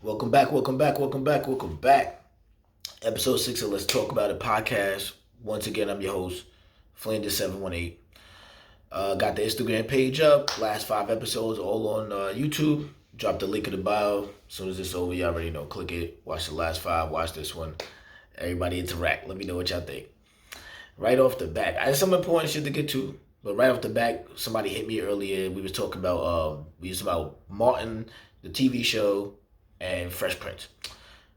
Welcome back, welcome back, welcome back, welcome back. Episode 6 of Let's Talk About It podcast. Once again, I'm your host, Flanders 718. Got the Instagram page up. Last 5 episodes all on YouTube. Drop the link in the bio. As soon as it's over, you already know. Click it. Watch the last 5. Watch this one. Everybody interact. Let me know what y'all think. Right off the back, I had some important shit to get to. But right off the back, somebody hit me earlier. We was talking about Martin, the TV show, and Fresh Prince.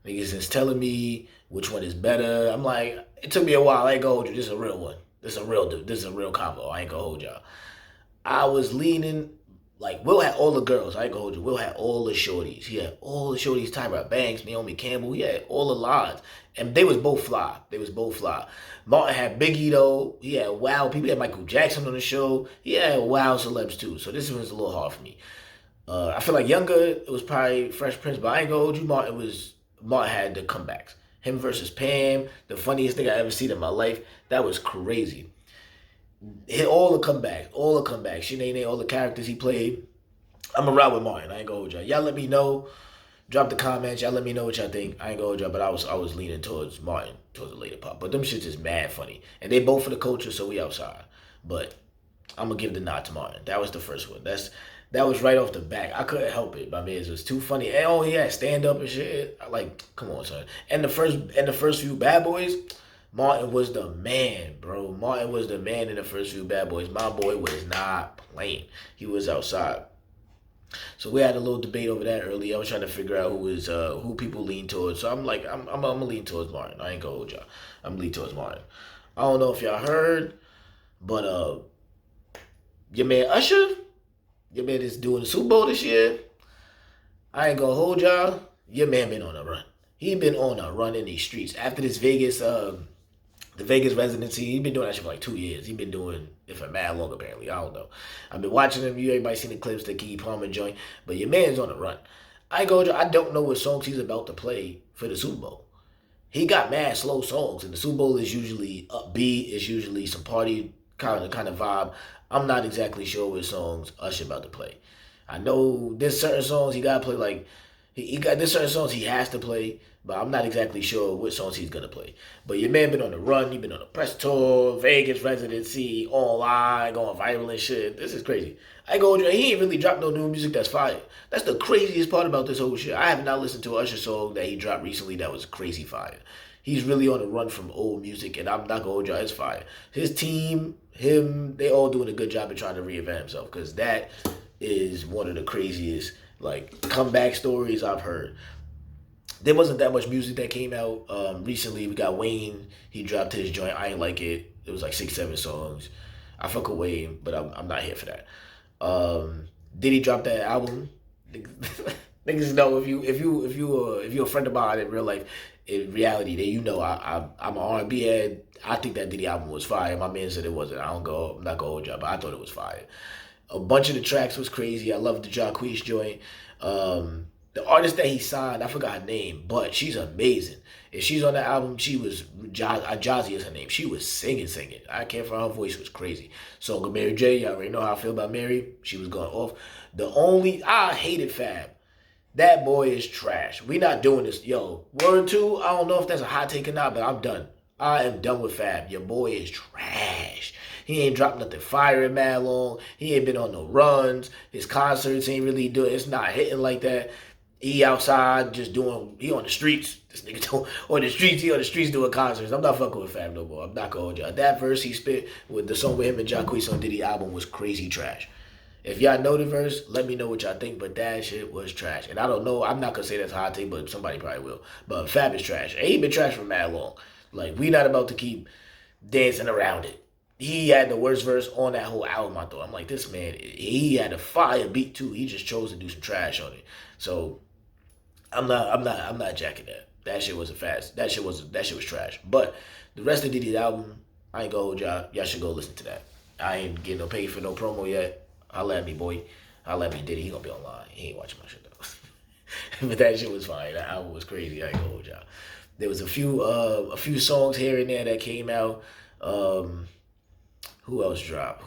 Niggas is telling me which one is better. I'm like, it took me a while. I ain't gonna hold you. This is a real one. This is a real dude. This is a real combo. I ain't gonna hold y'all. I was leaning, like, Will had all the girls. I ain't gonna hold you. Will had all the shorties. He had all the shorties. Tyra Banks, Naomi Campbell. He had all the lines. And they was both fly. They was both fly. Martin had Biggie, though. He had wow people. He had Michael Jackson on the show. He had wow celebs, too. So this one's a little hard for me. I feel like younger, it was probably Fresh Prince, but I ain't gonna hold you. Martin had the comebacks. Him versus Pam, the funniest thing I ever seen in my life. That was crazy. Hit all the comebacks, Shanae, all the characters he played. I'm around with Martin. I ain't gonna hold y'all. Y'all let me know. Drop the comments. Y'all let me know what y'all think. I ain't gonna hold y'all, but I was leaning towards Martin towards the later part. But them shits is mad funny, and they both for the culture, so we outside. But I'm gonna give the nod to Martin. That was the first one. That was right off the back. I couldn't help it. My man, it was too funny. And he had stand up and shit. I like, come on, son. And the first few Bad Boys, Martin was the man, bro. Martin was the man in the first few Bad Boys. My boy was not playing. He was outside. So we had a little debate over that earlier. I was trying to figure out who people lean towards. So I'm like, I'm gonna lean towards Martin. I ain't gonna hold y'all. I'm lean towards Martin. I don't know if y'all heard, but your man Usher. Your man is doing the Super Bowl this year. I ain't gonna hold y'all. Your man been on a run. He been on a run in these streets. After this the Vegas residency, he been doing that shit for like 2 years. He been doing it for mad long apparently. I don't know. I've been watching him. Everybody seen the clips, the Key Palmer joint. But your man's on a run. I ain't gonna hold y'all. I don't know what songs he's about to play for the Super Bowl. He got mad slow songs, and the Super Bowl is usually upbeat. It's usually some party kind of vibe. I'm not exactly sure what songs Usher about to play. I know there's certain songs he gotta play. Like there's certain songs he has to play, but I'm not exactly sure what songs he's gonna play. But your man been on the run. He been on a press tour, Vegas residency, online, going viral and shit. This is crazy. I go, he ain't really dropped no new music that's fire. That's the craziest part about this whole shit. I have not listened to an Usher song that he dropped recently that was crazy fire. He's really on the run from old music, and I'm not gonna hold y'all. It's fire. His team, him, they all doing a good job of trying to reinvent himself, because that is one of the craziest like comeback stories I've heard. There wasn't that much music that came out recently. We got Wayne. He dropped his joint. I ain't like it. It was like 6, 7 songs. I fuck with Wayne, but I'm not here for that. Did he drop that album? Niggas know if you're a friend of mine in real life, in reality, that you know I'm an R&B head. I think that Diddy album was fire. My man said it wasn't. I'm not gonna hold y'all, but I thought it was fire. A bunch of the tracks was crazy. I love the Jacquees joint. The artist that he signed, I forgot her name, but she's amazing. If she's on the album, she was Jazzy is her name. She was singing. I can't find her voice was crazy. So Mary J, y'all already know how I feel about Mary. She was going off. I hated Fab. That boy is trash. We not doing this. Yo, word two, I don't know if that's a hot take or not, but I'm done. I am done with Fab. Your boy is trash. He ain't dropped nothing fire in mad long. He ain't been on no runs. His concerts ain't really doing. It's not hitting like that. He outside just doing. He on the streets. This nigga on the streets. He on the streets doing concerts. I'm not fucking with Fab no more. I'm not gonna hold y'all. That verse he spit with the song with him and Jacquees on Diddy album was crazy trash. If y'all know the verse, let me know what y'all think. But that shit was trash. And I don't know. I'm not gonna say that's a hot take, but somebody probably will. But Fab is trash. And he been trash for mad long. Like, we not about to keep dancing around it. He had the worst verse on that whole album, I thought. I'm like, this man, he had a fire beat too. He just chose to do some trash on it. So I'm not jacking that. That shit was that shit was trash. But the rest of Diddy's album, I ain't gonna hold y'all. Y'all should go listen to that. I ain't getting no paid for no promo yet. Holla at me, boy. Holla at me, Diddy. He gonna be online. He ain't watching my shit though. But that shit was fire. That album was crazy. I ain't gonna hold y'all. There was a few songs here and there that came out. Who else dropped?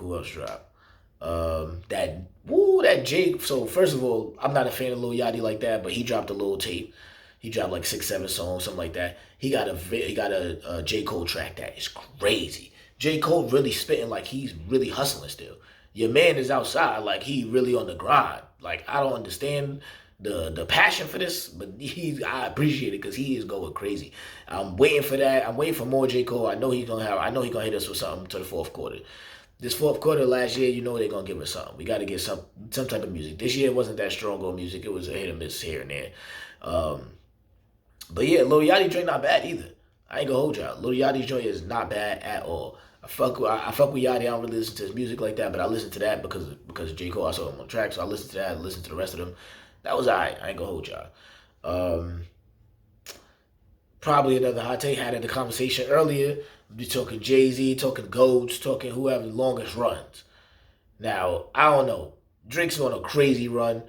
That Jake. So first of all, I'm not a fan of Lil Yachty like that, but he dropped a little tape. He dropped like 6, 7 songs, something like that. He got a J Cole track that is crazy. J Cole really spitting like he's really hustling still. Your man is outside like he really on the grind. Like I don't understand the passion for this, but I appreciate it because he is going crazy. I'm waiting for that. I'm waiting for more J Cole. I know he's gonna hit us with something to the fourth quarter. This fourth quarter last year, you know they're gonna give us something. We got to get some type of music. This year wasn't that strong on music. It was a hit or miss here and there. But yeah, Lil Yachty joint not bad either. I ain't gonna hold y'all. Lil Yachty joint is not bad at all. I fuck with Yachty. I don't really listen to his music like that, but I listen to that because J Cole. I saw him on track, so I listened to that. I listened to the rest of them. That was alright. I ain't gonna hold y'all. Probably another hot take. Had in the conversation earlier. We talking Jay-Z, talking Goats, talking whoever the longest runs. Now I don't know. Drake's on a crazy run.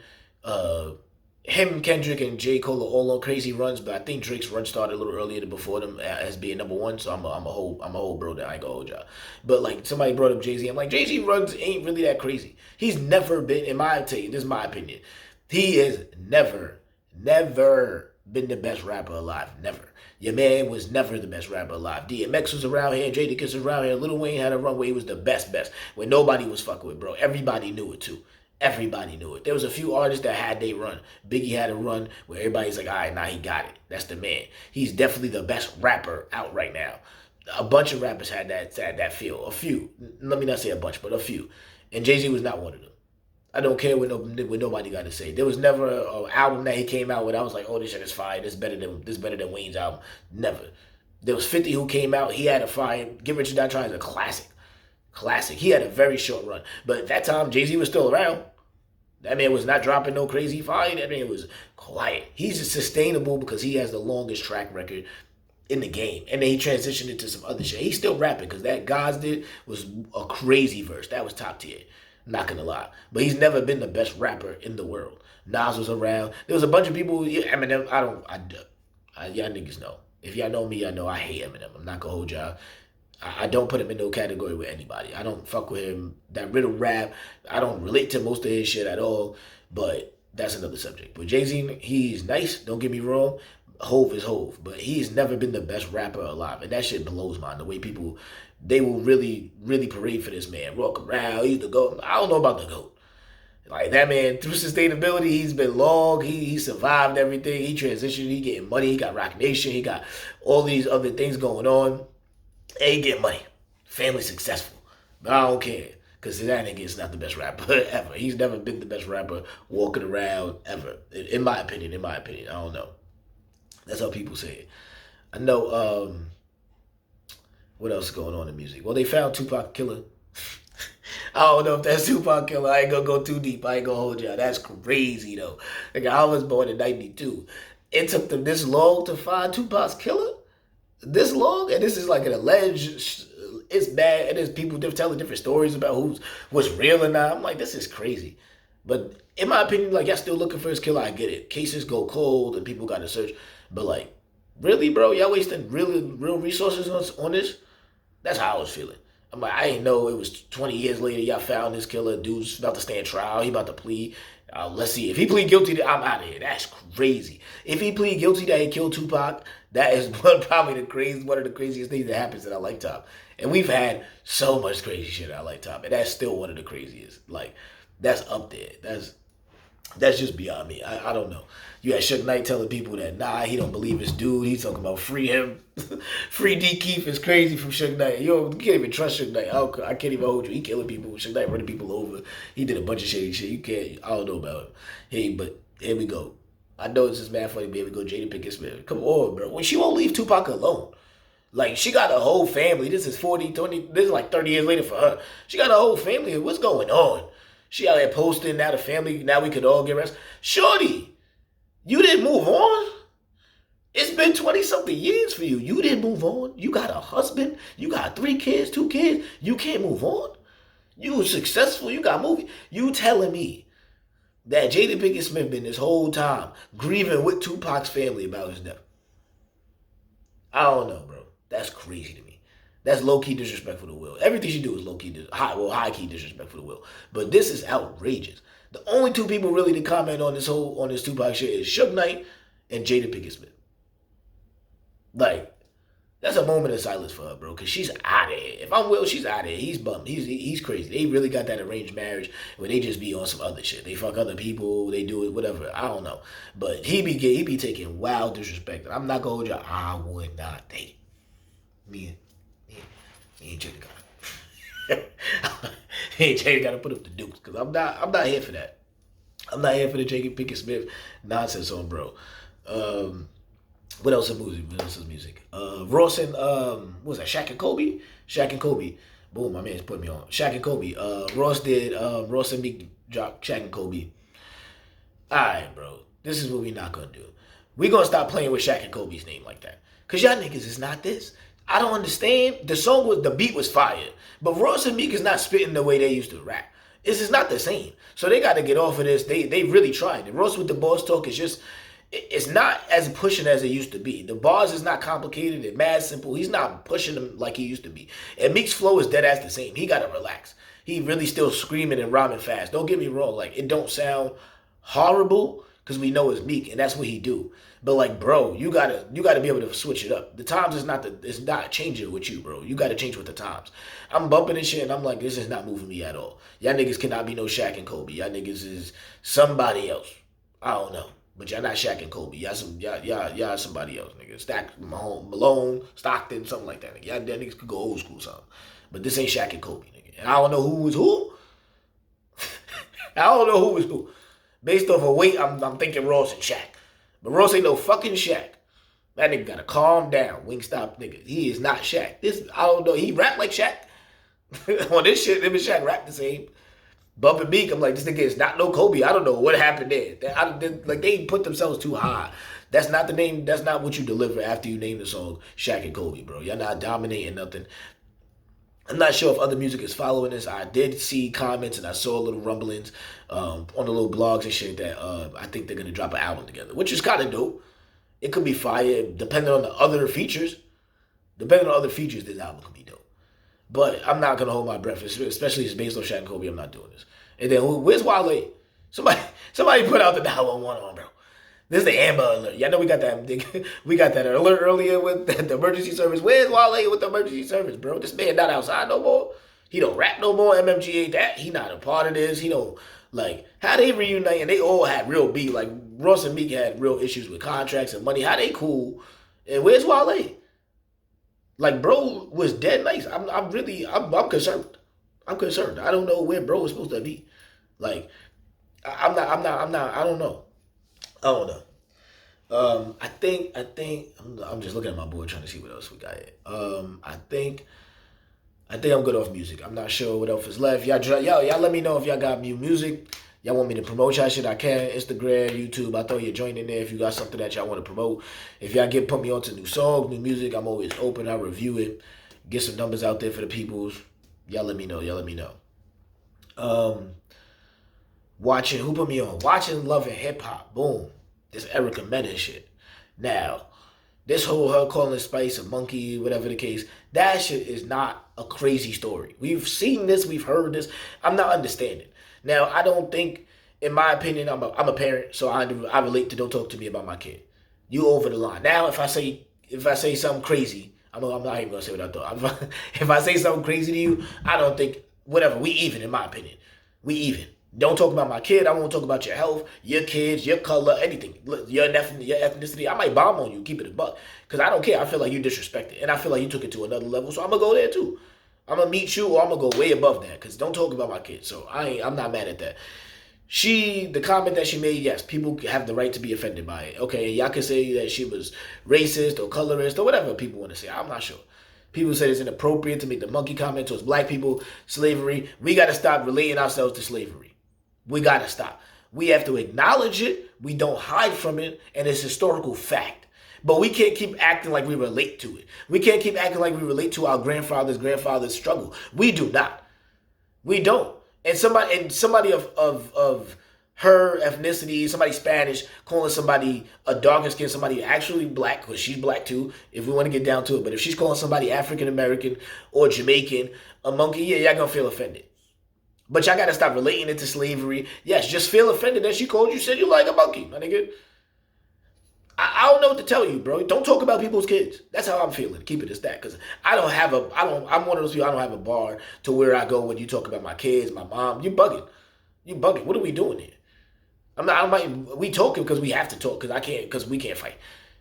Him, Kendrick, and J. Cole are all on crazy runs, but I think Drake's run started a little earlier than before them as being number one. So I'm a whole bro that I ain't gonna hold y'all. But like somebody brought up Jay-Z, I'm like Jay-Z runs ain't really that crazy. He's never been, in my opinion, this is my opinion. He is never been the best rapper alive. Never. Your man was never the best rapper alive. DMX was around here, Jadakiss was around here, Lil Wayne had a run where he was the best, where nobody was fucking with, bro. Everybody knew it too. Everybody knew it. There was a few artists that had they run. Biggie had a run where everybody's like, all right, now he got it. That's the man. He's definitely the best rapper out right now. A bunch of rappers had that feel. A few. Let me not say a bunch, but a few. And Jay-Z was not one of them. I don't care what nobody got to say. There was never an album that he came out with. I was like, oh, this shit is fire. This better than Wayne's album. Never. There was 50 who came out. He had a fire. Get Rich or Die Trying is a classic. Classic. He had a very short run. But at that time, Jay-Z was still around. That man was not dropping no crazy fire. That man was quiet. He's sustainable because he has the longest track record in the game. And then he transitioned into some other shit. He's still rapping because that God's did was a crazy verse. That was top tier. Not gonna lie. But he's never been the best rapper in the world. Nas was around. There was a bunch of people. Eminem, y'all niggas know. If y'all know me, y'all know I hate Eminem. I'm not gonna hold y'all. I don't put him in no category with anybody. I don't fuck with him. That riddle rap, I don't relate to most of his shit at all. But that's another subject. But Jay-Z, he's nice. Don't get me wrong. Hove is Hove. But he's never been the best rapper alive. And that shit blows mine. The way people, they will really, really parade for this man. Walk around, he's the GOAT. I don't know about the GOAT. Like that man, through sustainability, he's been long. He survived everything. He transitioned. He getting money. He got Rock Nation. He got all these other things going on. And he get money. Family successful. But I don't care. Because that nigga is not the best rapper ever. He's never been the best rapper walking around ever. In my opinion. I don't know. That's how people say it. I know, what else is going on in music? Well, they found Tupac Killer. I don't know if that's Tupac Killer. I ain't gonna go too deep. I ain't gonna hold y'all. That's crazy, though. Like, I was born in 92. It took them this long to find Tupac's killer? This long? And this is like an alleged... It's bad. And there's people telling different stories about what's real or not. I'm like, this is crazy. But in my opinion, like, y'all still looking for his killer. I get it. Cases go cold and people got to search. But, like, really, bro? Y'all wasting real resources on this? That's how I was feeling. I'm like, I didn't know it was 20 years later y'all found this killer. Dude's about to stand trial. He about to plead. Let's see. If he plead guilty, I'm out of here. That's crazy. If he plead guilty that he killed Tupac, that is probably one of the craziest things that happens in our lifetime. And we've had so much crazy shit in our lifetime. And that's still one of the craziest. Like, that's up there. That's just beyond me. I don't know. You had Suge Knight telling people that, nah, he don't believe his dude. He's talking about free him. Free D. Keith is crazy from Suge Knight. You can't even trust Suge Knight. I can't even hold you. He killing people. Suge Knight running people over. He did a bunch of shady shit. You can't, I don't know about him. Hey, but here we go. I know it's just mad funny, baby. Go Jada Pinkett Smith. Come on, bro. When she won't leave Tupac alone. Like, she got a whole family. This is 40, 20, this is like 30 years later for her. She got a whole family. What's going on? She out there posting, now the family, now we could all get rest. Shorty, you didn't move on? It's been 20-something years for you. You didn't move on. You got a husband. You got 3 kids, 2 kids. You can't move on? You were successful. You got movie. You telling me that Jada Pinkett Smith been this whole time grieving with Tupac's family about his death? I don't know, bro. That's crazy to me. That's low-key disrespectful to Will. Everything she do is low-key, high-key disrespectful to Will. But this is outrageous. The only two people really to comment on this Tupac shit is Suge Knight and Jada Pinkett Smith. Like, that's a moment of silence for her, bro, because she's out of here. If I'm Will, she's out of here. He's bummed. He's crazy. They really got that arranged marriage where they just be on some other shit. They fuck other people. They do it, whatever. I don't know. But he be taking wild disrespect. I'm not going to hold you. I would not date. Me and Jada got to put up the dukes because I'm not here for that. I'm not here for the Jada Pinkett Smith nonsense on, bro. What else is music? Ross and what was that? Shaq and Kobe. Boom, my man's putting me on. Shaq and Kobe. Ross and Meek dropped Shaq and Kobe. All right, bro. This is what we not gonna do. We gonna stop playing with Shaq and Kobe's name like that. Cause y'all niggas is not this. I don't understand. The beat was fire, but Ross and Meek is not spitting the way they used to rap. This is not the same. So they got to get off of this. They really tried. And Ross with the boss talk is just, it's not as pushing as it used to be. The bars is not complicated. It's mad simple. He's not pushing them like he used to be. And Meek's flow is dead ass the same. He got to relax. He really still screaming and rhyming fast. Don't get me wrong. Like, it don't sound horrible because we know it's Meek and that's what he do. But like, bro, you gotta be able to switch it up. The times is not changing with you, bro. You gotta change with the times. I'm bumping this shit and I'm like, this is not moving me at all. Y'all niggas cannot be no Shaq and Kobe. Y'all niggas is somebody else. I don't know. But y'all not Shaq and Kobe. Y'all somebody else, nigga. Stack Malone, Stockton, something like that, nigga. Y'all niggas could go old school something. But this ain't Shaq and Kobe, nigga. And I don't know who was who. I don't know who was who. Based off of weight, I'm thinking Ross and Shaq. But Ross ain't no fucking Shaq. That nigga gotta calm down. Wingstop nigga. He is not Shaq. I don't know. He rap like Shaq. On this shit, him and Shaq rap the same. Bumping Meek, I'm like, this nigga is not no Kobe. I don't know what happened there. They put themselves too high. That's not the name. That's not what you deliver after you name the song Shaq and Kobe, bro. Y'all not dominating nothing. I'm not sure if other music is following this. I did see comments and I saw little rumblings on the little blogs and shit that I think they're going to drop an album together, which is kind of dope. It could be fire depending on the other features. Depending on other features, this album could be dope. But I'm not going to hold my breath, especially if it's based on Shaq and Kobe. I'm not doing this. And then where's Wale? Somebody put out the 911 on, bro. This is the Amber Alert. Y'all know we got that alert earlier with the emergency service. Where's Wale with the emergency service, bro? This man not outside no more. He don't rap no more. MMG ain't that. He not a part of this. He don't, like, how they reunite and they all had real beef. Like, Ross and Meek had real issues with contracts and money. How they cool? And where's Wale? Like, bro was dead nice. I'm concerned. I'm concerned. I don't know where bro is supposed to be. Like, I don't know. I think I'm just looking at my board trying to see what else we got here. I think I'm good off music. I'm not sure what else is left. Y'all let me know if y'all got new music. Y'all want me to promote y'all shit, I can. Instagram, YouTube, I'll throw your joint in there if you got something that y'all want to promote. If y'all put me onto new songs, new music, I'm always open. I'll review it. Get some numbers out there for the peoples. Y'all let me know. Who put me on? Watching Love and Hip Hop. Boom. This Erica Mena shit. Now, this whole her calling Spice a monkey, whatever the case, that shit is not a crazy story. We've seen this, we've heard this. I'm not understanding. Now, I don't think, in my opinion, I'm a parent, so I relate to don't talk to me about my kid. You over the line. Now, if I say something crazy, I'm not even gonna say what I thought. If I say something crazy to you, I don't think, whatever, we even, in my opinion. We even. Don't talk about my kid. I won't talk about your health, your kids, your color, anything. Your ethnicity. I might bomb on you, keep it a buck. Because I don't care. I feel like you disrespected. And I feel like you took it to another level. So I'm going to go there too. I'm going to meet you or I'm going to go way above that. Because don't talk about my kid. So I'm not mad at that. The comment that she made, yes, people have the right to be offended by it. Okay, y'all can say that she was racist or colorist or whatever people want to say. I'm not sure. People say it's inappropriate to make the monkey comment towards black people, slavery. We got to stop relating ourselves to slavery. We got to stop. We have to acknowledge it. We don't hide from it. And it's historical fact. But we can't keep acting like we relate to it. We can't keep acting like we relate to our grandfather's struggle. We do not. We don't. And somebody of her ethnicity, somebody Spanish, calling somebody a darker skin, somebody actually black, because she's black too, if we want to get down to it. But if she's calling somebody African American or Jamaican a monkey, yeah, y'all gonna feel offended. But y'all gotta stop relating it to slavery. Yes, just feel offended that she called you, said you like a monkey, my nigga. I don't know what to tell you, bro. Don't talk about people's kids. That's how I'm feeling. Keep it as that, because I'm one of those people. I don't have a bar to where I go when you talk about my kids, my mom. You bugging. You bugging. What are we doing here? We talking because we have to talk, because we can't fight,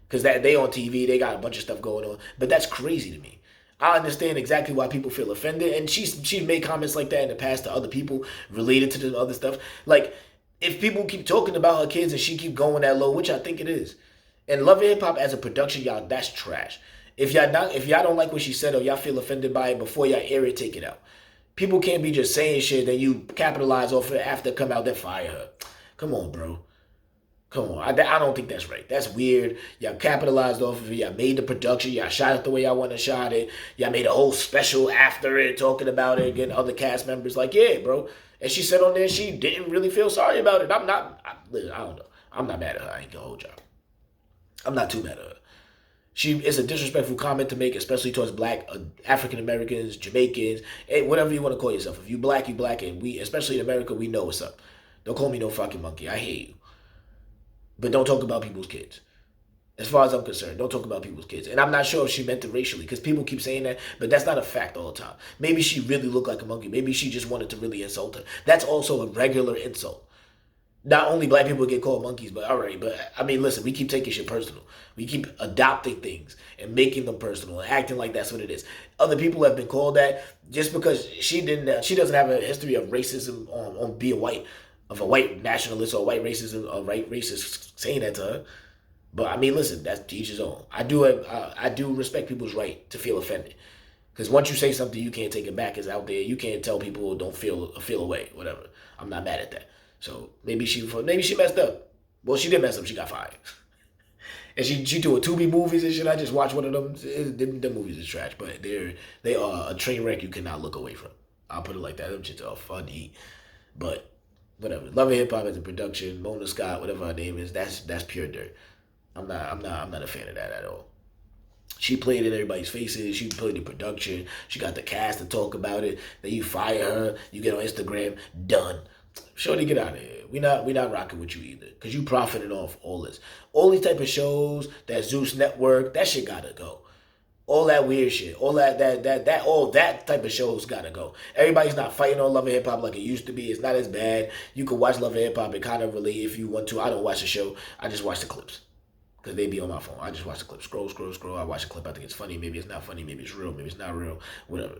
because that they on TV, they got a bunch of stuff going on. But that's crazy to me. I understand exactly why people feel offended, and she's made comments like that in the past to other people related to the other stuff. Like, if people keep talking about her kids and she keep going that low, which I think it is. And Love and Hip Hop as a production, y'all, that's trash. If y'all don't like what she said or y'all feel offended by it, before y'all air it, take it out. People can't be just saying shit that you capitalize off it after it come out, then fire her. Come on, bro. Come on. I don't think that's right. That's weird. Y'all capitalized off of it. Y'all made the production. Y'all shot it the way y'all want to shot it. Y'all made a whole special after it, talking about it, getting other cast members like, yeah, bro. And she said on there she didn't really feel sorry about it. Listen, I don't know. I'm not mad at her. I ain't gonna hold y'all. I'm not too mad at her. It's a disrespectful comment to make, especially towards black, African Americans, Jamaicans, whatever you want to call yourself. If you black, and we, especially in America, we know what's up. Don't call me no fucking monkey. I hate you. But don't talk about people's kids. As far as I'm concerned, don't talk about people's kids. And I'm not sure if she meant it racially, because people keep saying that, but that's not a fact all the time. Maybe she really looked like a monkey. Maybe she just wanted to really insult her. That's also a regular insult. Not only black people get called monkeys, but all right. But I mean, listen, we keep taking shit personal. We keep adopting things and making them personal and acting like that's what it is. Other people have been called that just because she doesn't have a history of racism on being white, of a white nationalist or white racism, or white racist saying that to her. But I mean, listen, that's to each his own. I do respect people's right to feel offended. Because once you say something, you can't take it back. It's out there. You can't tell people don't feel away, whatever. I'm not mad at that. So maybe she messed up. Well, she did mess up. She got fired. And she doing Tubi movies and shit. I just watched one of them. Them movies is trash, but they are a train wreck you cannot look away from. I'll put it like that. Them shits are funny, but whatever. Love and Hip Hop as a production. Mona Scott, whatever her name is, that's pure dirt. I'm not a fan of that at all. She played in everybody's faces. She played the production. She got the cast to talk about it. Then you fire her. You get on Instagram. Done. Shorty, get out of here. We not rocking with you either, because you profiting off all this. All these type of shows, that Zeus Network, that shit gotta go. All that weird shit, all that type of shows gotta go. Everybody's not fighting on Love and Hip Hop like it used to be. It's not as bad. You can watch Love and Hip Hop and kind of relate if you want to. I don't watch the show. I just watch the clips, because they be on my phone. I just watch the clips. Scroll. I watch the clip. I think it's funny. Maybe it's not funny. Maybe it's real. Maybe it's not real. Whatever.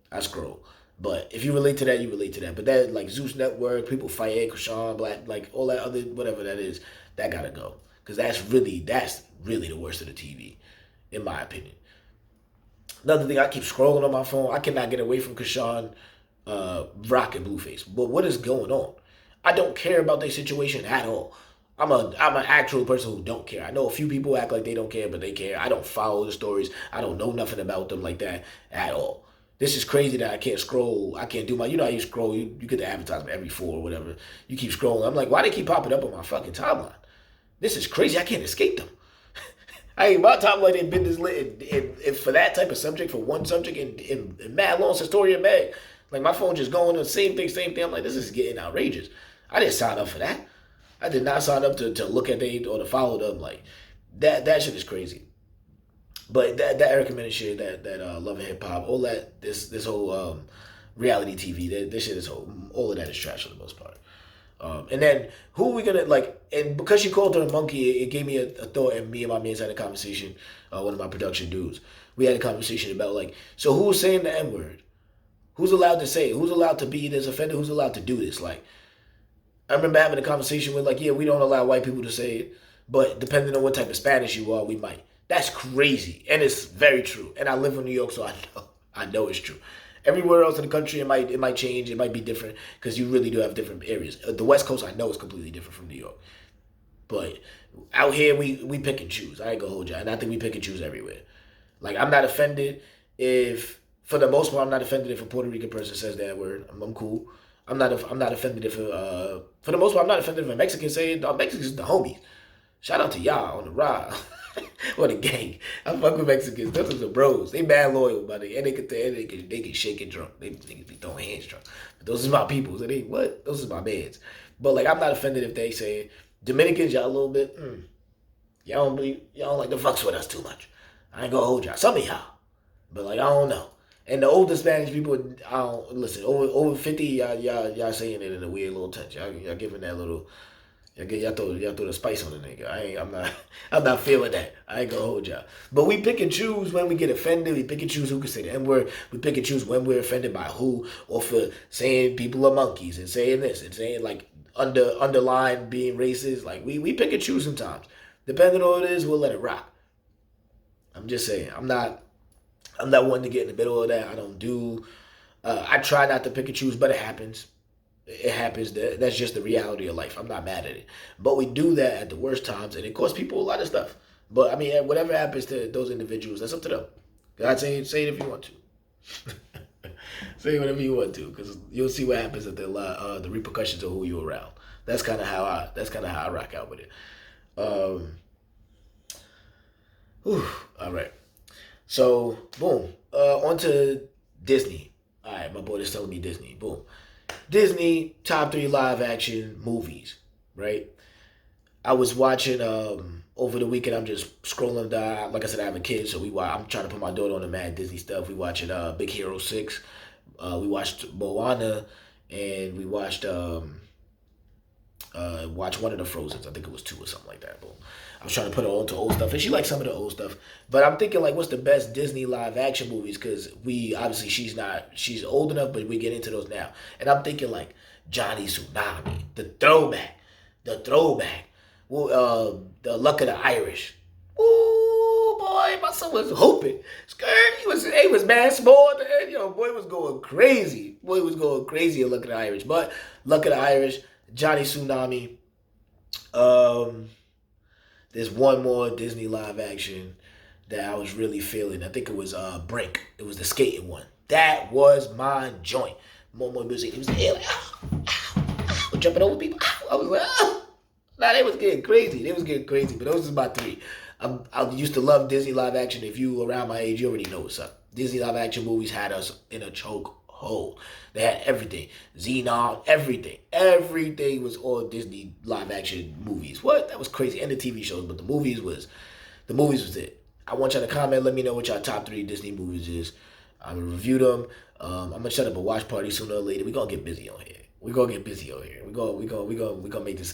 I scroll. But if you relate to that, you relate to that. But that, like, Zeus Network, people fighting, Krishan, Black, like, all that other, whatever that is, that gotta go. Because that's really the worst of the TV, in my opinion. Another thing, I keep scrolling on my phone. I cannot get away from Krishan, Rock, and Blueface. But what is going on? I don't care about their situation at all. I'm an actual person who don't care. I know a few people act like they don't care, but they care. I don't follow the stories. I don't know nothing about them like that at all. This is crazy that I can't scroll. I can't do how you scroll, you get the advertisement every 4 or whatever. You keep scrolling. I'm like, why they keep popping up on my fucking timeline? This is crazy. I can't escape them. My timeline ain't been this lit. And for that type of subject, for one subject, in mad long Historia Mag, like, my phone just going the same thing. I'm like, this is getting outrageous. I didn't sign up for that. I did not sign up to look at they or to follow them. Like, that shit is crazy. But that Eric recommended shit, that Love and Hip Hop, all that, this whole reality TV, this shit is all of that is trash for the most part. And then who are we gonna like? And because she called her a monkey, it gave me a thought. And me and my mates had a conversation. One of my production dudes, we had a conversation about, like, so who's saying the N word? Who's allowed to say it? Who's allowed to be this offender? Who's allowed to do this? Like, I remember having a conversation with, like, yeah, we don't allow white people to say it, but depending on what type of Spanish you are, we might. That's crazy, and it's very true. And I live in New York, so I know it's true. Everywhere else in the country, it might change. It might be different, because you really do have different areas. The West Coast, I know, is completely different from New York. But out here, we pick and choose. I ain't gonna hold you. And I think we pick and choose everywhere. Like, I'm not offended for the most part, I'm not offended if a Puerto Rican person says that word. I'm cool. I'm not offended if for the most part I'm not offended if a Mexican say Mexicans the homies. Shout out to y'all on the ride. Or the gang. I fuck with Mexicans. Those are the bros. They mad loyal, buddy. And they can shake and drunk. They can be throwing hands drunk. But those is my people. So they what? Those is my mans. But like I'm not offended if they say Dominicans, y'all a little bit, y'all don't like to fucks with us too much. I ain't gonna hold y'all. Some of y'all. But like I don't know. And the older Spanish people, I don't listen. Over 50, y'all saying it in a weird little touch. Y'all giving that little. Y'all throw the spice on the nigga. I'm not feeling that. I ain't gonna hold y'all. But we pick and choose when we get offended. We pick and choose who can say the N-word. We pick and choose when we're offended by who, or for saying people are monkeys and saying this and saying like underline being racist. Like we pick and choose sometimes. Depending on what it is, we'll let it rock. I'm just saying. I'm not one to get in the middle of that. I don't do. I try not to pick and choose, but it happens. It happens. That's just the reality of life. I'm not mad at it. But we do that at the worst times, and it costs people a lot of stuff. But I mean, whatever happens to those individuals, that's up to them. God say it if you want to. Say whatever you want to, because you'll see what happens at the repercussions of who you're around. That's kind of how I rock out with it. All right. So boom. On to Disney. All right, my boy is telling me Disney. Boom. Disney top 3 live action movies, right? I was watching over the weekend. I'm just scrolling down. Like I said, I have a kid, so I'm trying to put my daughter on the mad Disney stuff. We watching Big Hero 6. We watched Moana, and we watched one of the Frozens. I think it was 2 or something like that. But I was trying to put her on to old stuff, and she likes some of the old stuff. But I'm thinking like, what's the best Disney live action movies? Because obviously she's old enough, but we get into those now. And I'm thinking like Johnny Tsunami, the throwback. Well, the Luck of the Irish. Ooh, boy, my son was hooping. Skirt, he was mad small. Boy was going crazy. Boy was going crazy at Luck of the Irish. But Luck of the Irish, Johnny Tsunami. There's one more Disney live action that I was really feeling. I think it was Brink. It was the skating one. That was my joint. More music. It was like, jumping over people. I was like, Nah, they was getting crazy. But those is my 3. I used to love Disney live action. If you around my age, you already know what's up. Disney live action movies had us in a choke hole. They had everything. Xenon, everything. Everything was all Disney live action movies. What? That was crazy. And the TV shows, but the movies was it. I want y'all to comment. Let me know what y'all top 3 Disney movies is. I'm gonna review them. I'm gonna set up a watch party sooner or later. We're gonna get busy on here. We're gonna make this